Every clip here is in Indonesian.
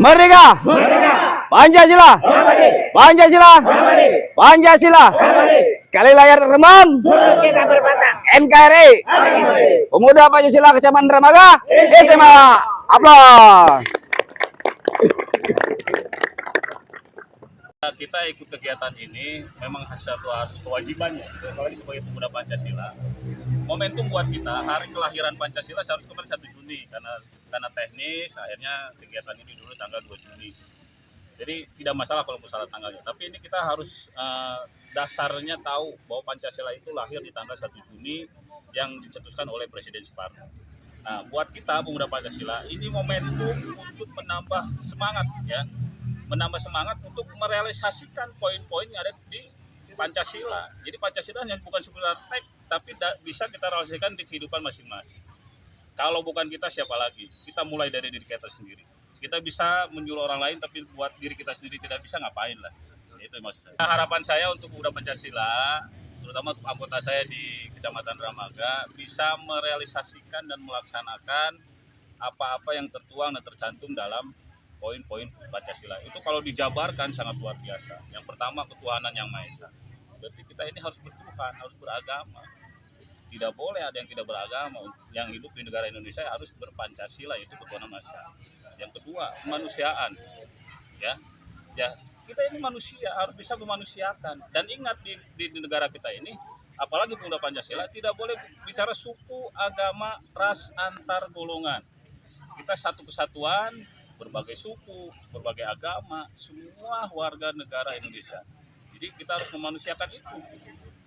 Merdeka! Pancasila! Pancasila! Pancasila! Sekali layar terbang. NKRI. Pemuda Pancasila Kecamatan Dermaga. Istimewa. Aplaus. Kita ikut kegiatan ini memang harus kewajibannya, apalagi sebagai pemuda Pancasila. Momentum buat kita, hari kelahiran Pancasila seharusnya kemarin 1 Juni karena teknis akhirnya kegiatan ini dulu tanggal 2 Juni. Jadi tidak masalah kalau salah tanggalnya, tapi ini kita harus dasarnya tahu bahwa Pancasila itu lahir di tanggal 1 Juni yang dicetuskan oleh Presiden Soekarno. Nah, buat kita pemuda Pancasila ini momentum untuk menambah semangat ya. Menambah semangat untuk merealisasikan poin-poin yang ada di Pancasila. Jadi Pancasila hanya bukan sekedar teks, tapi bisa kita realisasikan di kehidupan masing-masing. Kalau bukan kita, siapa lagi? Kita mulai dari diri kita sendiri. Kita bisa menyuruh orang lain, tapi buat diri kita sendiri tidak bisa, ngapain lah. Itu maksud saya. Harapan saya untuk pemuda Pancasila, terutama untuk anggota saya di Kecamatan Dermaga, bisa merealisasikan dan melaksanakan apa-apa yang tertuang dan tercantum dalam poin-poin Pancasila. Itu kalau dijabarkan sangat luar biasa. Yang pertama, ketuhanan yang Maha Esa. Berarti kita ini harus bertuhan, harus beragama. Tidak boleh ada yang tidak beragama. Yang hidup di negara Indonesia harus berpancasila, yaitu ketuhanan Maha Esa. Yang kedua, kemanusiaan. Ya, kita ini manusia, harus bisa memanusiakan. Dan ingat di negara kita ini, apalagi pemuda Pancasila, tidak boleh bicara suku, agama, ras, antar golongan. Kita satu kesatuan, berbagai suku, berbagai agama, semua warga negara Indonesia. Jadi kita harus memanusiakan itu.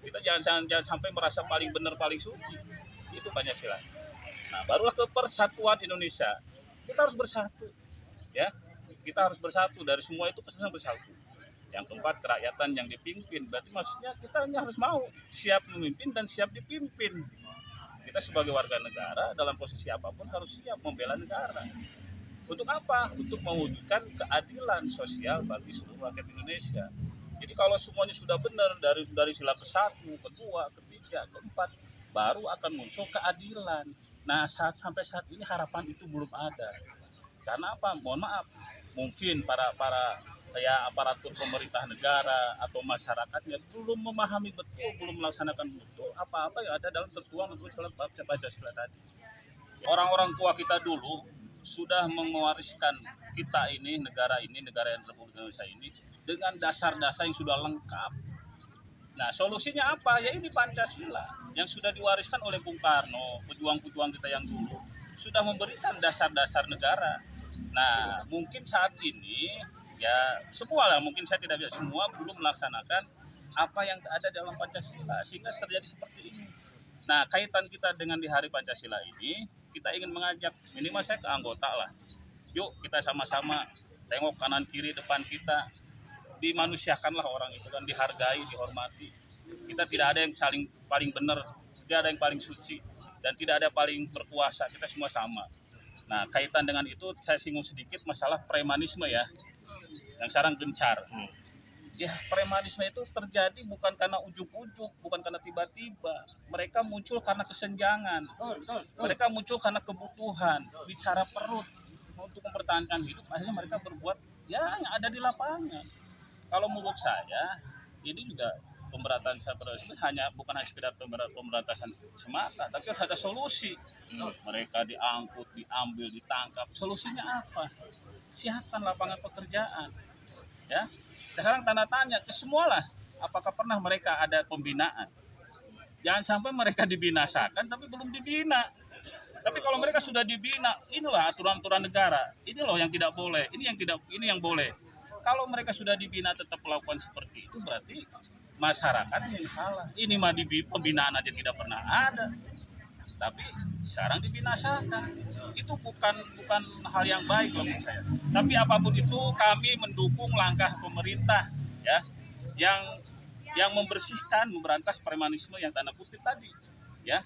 Kita jangan sampai merasa paling benar, paling suci. Itu Pancasila. Nah, barulah ke persatuan Indonesia. Kita harus bersatu. Ya, kita harus bersatu. Dari semua itu pesannya bersatu. Yang keempat, kerakyatan yang dipimpin. Berarti maksudnya kita hanya harus mau siap memimpin dan siap dipimpin. Kita sebagai warga negara dalam posisi apapun harus siap membela negara. Untuk apa? Untuk mewujudkan keadilan sosial bagi seluruh rakyat Indonesia. Jadi kalau semuanya sudah benar dari sila ke-1, ke-2, ke-3, ke-4, baru akan muncul keadilan. Nah, sampai saat ini harapan itu belum ada. Karena apa? Mohon maaf, mungkin para aparatur pemerintah negara atau masyarakatnya belum memahami betul, belum melaksanakan betul apa-apa yang ada dalam tertuang dalam Pancasila tadi. Orang-orang tua kita dulu sudah mewariskan kita ini, negara yang Republik Indonesia ini dengan dasar-dasar yang sudah lengkap. Nah, solusinya apa? Ya ini Pancasila yang sudah diwariskan oleh Bung Karno, pejuang-pejuang kita yang dulu sudah memberikan dasar-dasar negara. Nah, mungkin saat ini ya semua lah, mungkin saya tidak bisa semua belum melaksanakan apa yang ada dalam Pancasila sehingga terjadi seperti ini. Nah, kaitan kita dengan di Hari Pancasila ini, kita ingin mengajak, minimal saya ke anggota lah. Yuk kita sama-sama tengok kanan kiri depan kita, dimanusiakanlah orang itu kan, dihargai, dihormati. Kita tidak ada yang paling benar, tidak ada yang paling suci, dan tidak ada yang paling berkuasa, kita semua sama. Nah, kaitan dengan itu saya singgung sedikit masalah premanisme ya, yang sekarang gencar. Ya, premanisme itu terjadi bukan karena ujuk-ujuk, bukan karena tiba-tiba. Mereka muncul karena kesenjangan. Mereka muncul karena kebutuhan, bicara perut untuk mempertahankan hidup. Akhirnya mereka berbuat ya yang ada di lapangan. Kalau menurut saya, ini juga pemberantasan terorisme bukan hanya sekedar pemberantasan semata, tapi harus ada solusi. Mereka diangkut, diambil, ditangkap. Solusinya apa? Siapkan lapangan pekerjaan. Ya. Sekarang tanda tanya ke semualah, apakah pernah mereka ada pembinaan? Jangan sampai mereka dibinasakan tapi belum dibina. Tapi kalau mereka sudah dibina, inilah aturan-aturan negara. Ini loh yang tidak boleh, ini yang boleh. Kalau mereka sudah dibina tetap melakukan seperti itu, berarti masyarakat yang salah. Ini mah pembinaan aja tidak pernah ada. Tapi sekarang dibinasakan. Itu bukan hal yang baik menurut saya. Tapi apapun itu kami mendukung langkah pemerintah ya yang memberantas premanisme yang tanda kutip tadi ya.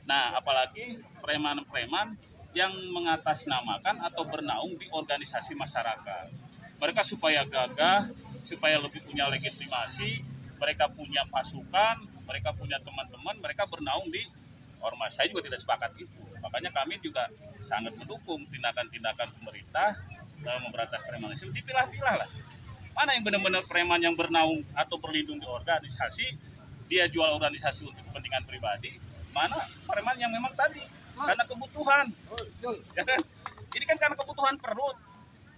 Nah, apalagi preman-preman yang mengatasnamakan atau bernaung di organisasi masyarakat. Mereka supaya gagah, supaya lebih punya legitimasi, mereka punya pasukan, mereka punya teman-teman, mereka bernaung di ormas. Saya juga tidak sepakat itu. Makanya kami juga sangat mendukung tindakan-tindakan pemerintah memberantas premanisme, dipilah-pilah lah. Mana yang benar-benar preman yang bernaung atau berlindung di organisasi, dia jual organisasi untuk kepentingan pribadi. Mana preman yang memang tadi karena kebutuhan. Ya kan? Ini kan karena kebutuhan perut.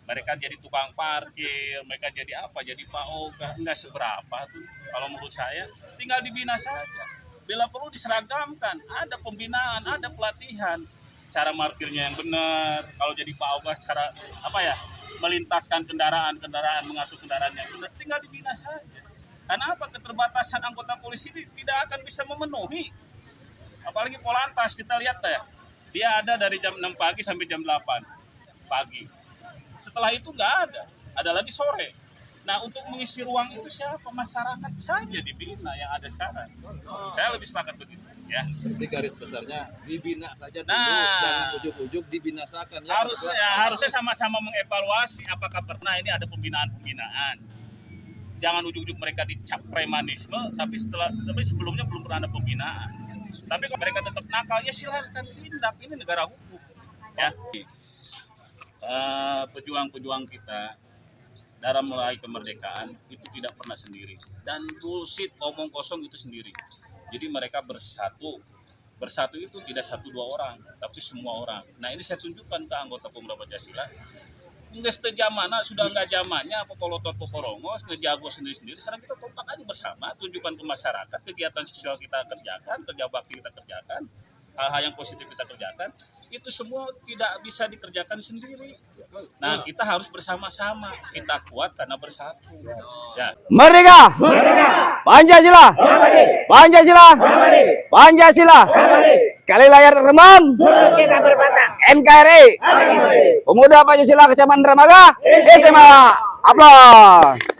Mereka jadi tukang parkir, mereka jadi apa? Jadi Pak Oga, enggak seberapa tuh. Kalau menurut saya, tinggal dibina saja. Bila perlu diseragamkan, ada pembinaan, ada pelatihan. Cara parkirnya yang benar. Kalau jadi Pak Oga, cara apa ya? Melintaskan kendaraan, mengatur kendaraan yang benar, tinggal dibina saja. Karena apa? Keterbatasan anggota polisi ini tidak akan bisa memenuhi. Apalagi Polantas, kita lihat ya. Dia ada dari jam 6 pagi sampai jam 8 pagi. Setelah itu nggak ada lagi sore. Nah, untuk mengisi ruang itu siapa? Masyarakat saja dibina yang ada sekarang. Saya lebih sepakat begitu. Ya. Jadi garis besarnya dibina saja dulu, Nah, jangan ujuk-ujuk dibinasakan. Ya, harusnya sama-sama mengevaluasi apakah pernah ini ada pembinaan. Jangan ujuk-ujuk mereka dicap premanisme, tapi sebelumnya belum pernah ada pembinaan. Tapi kalau mereka tetap nakal, ya silahkan tindak. Ini negara hukum. Ya. Pejuang-pejuang kita dalam meraih kemerdekaan itu tidak pernah sendiri, dan bullshit omong kosong itu sendiri. Jadi mereka bersatu itu tidak 1-2 orang, tapi semua orang. Nah, ini saya tunjukkan ke anggota Pemuda Pancasila. Nggak sejamana, sudah nggak zamannya apa polotot poporongos ngejago sendiri-sendiri. Sekarang kita kompak aja bersama, tunjukkan ke masyarakat kegiatan sosial kita kerjakan, kerja bakti kita kerjakan, hal-hal yang positif kita kerjakan, itu semua tidak bisa dikerjakan sendiri. Nah, kita harus bersama-sama. Kita kuat karena bersatu. Ya. Merdeka! Pancasila! Pancasila! Pancasila! Sekali layar remam! NKRI! Pemuda Pancasila Kecamatan Dramaga! Istimewa! Aplaus!